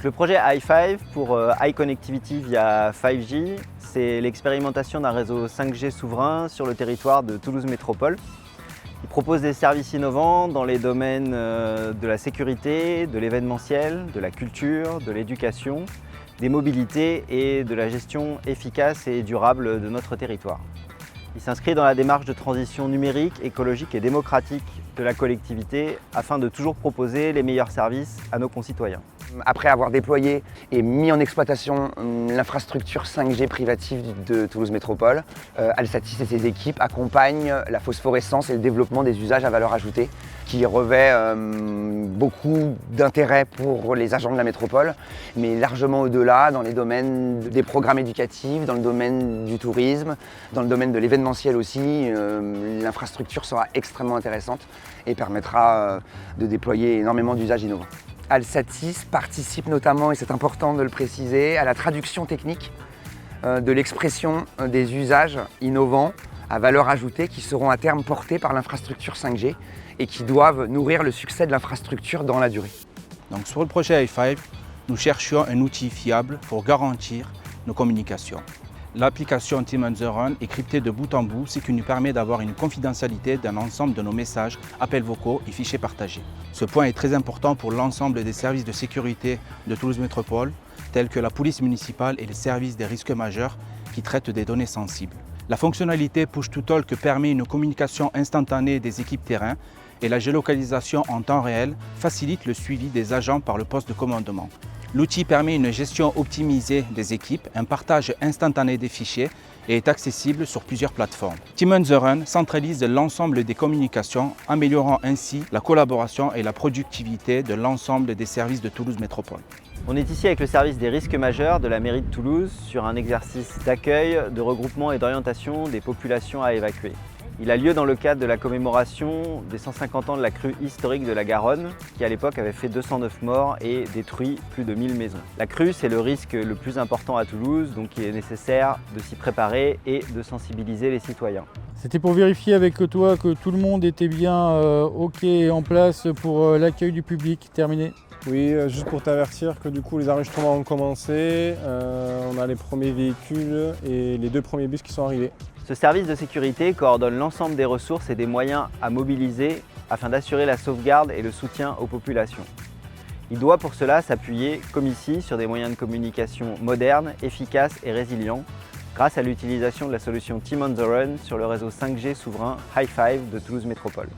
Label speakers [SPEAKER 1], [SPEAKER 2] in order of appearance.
[SPEAKER 1] Donc le projet Hi5 pour High Connectivity via 5G, c'est l'expérimentation d'un réseau 5G souverain sur le territoire de Toulouse Métropole. Il propose des services innovants dans les domaines de la sécurité, de l'événementiel, de la culture, de l'éducation, des mobilités et de la gestion efficace et durable de notre territoire. Il s'inscrit dans la démarche de transition numérique, écologique et démocratique de la collectivité afin de toujours proposer les meilleurs services à nos concitoyens.
[SPEAKER 2] Après avoir déployé et mis en exploitation l'infrastructure 5G privative de Toulouse Métropole, Alsatis et ses équipes accompagnent la phosphorescence et le développement des usages à valeur ajoutée qui revêt beaucoup d'intérêt pour les agents de la métropole, mais largement au-delà dans les domaines des programmes éducatifs, dans le domaine du tourisme, dans le domaine de l'événementiel aussi. L'infrastructure sera extrêmement intéressante et permettra de déployer énormément d'usages innovants. Alsatis participe notamment, et c'est important de le préciser, à la traduction technique de l'expression des usages innovants à valeur ajoutée qui seront à terme portés par l'infrastructure 5G et qui doivent nourrir le succès de l'infrastructure dans la durée.
[SPEAKER 3] Donc sur le projet Hi5, nous cherchions un outil fiable pour garantir nos communications. L'application Team on the Run est cryptée de bout en bout, ce qui nous permet d'avoir une confidentialité d'un ensemble de nos messages, appels vocaux et fichiers partagés. Ce point est très important pour l'ensemble des services de sécurité de Toulouse Métropole, tels que la police municipale et les services des risques majeurs qui traitent des données sensibles. La fonctionnalité Push to Talk permet une communication instantanée des équipes terrain et la géolocalisation en temps réel facilite le suivi des agents par le poste de commandement. L'outil permet une gestion optimisée des équipes, un partage instantané des fichiers et est accessible sur plusieurs plateformes. Team on the Run centralise l'ensemble des communications, améliorant ainsi la collaboration et la productivité de l'ensemble des services de Toulouse Métropole.
[SPEAKER 1] On est ici avec le service des risques majeurs de la mairie de Toulouse sur un exercice d'accueil, de regroupement et d'orientation des populations à évacuer. Il a lieu dans le cadre de la commémoration des 150 ans de la crue historique de la Garonne, qui à l'époque avait fait 209 morts et détruit plus de 1000 maisons. La crue, c'est le risque le plus important à Toulouse, donc il est nécessaire de s'y préparer et de sensibiliser les citoyens.
[SPEAKER 4] C'était pour vérifier avec toi que tout le monde était bien OK en place pour l'accueil du public. Terminé.
[SPEAKER 5] Oui, juste pour t'avertir que du coup les enregistrements ont commencé, on a les premiers véhicules et les 2 premiers bus qui sont arrivés.
[SPEAKER 1] Ce service de sécurité coordonne l'ensemble des ressources et des moyens à mobiliser afin d'assurer la sauvegarde et le soutien aux populations. Il doit pour cela s'appuyer, comme ici, sur des moyens de communication modernes, efficaces et résilients grâce à l'utilisation de la solution Team on the Run sur le réseau 5G souverain Hi5 de Toulouse Métropole.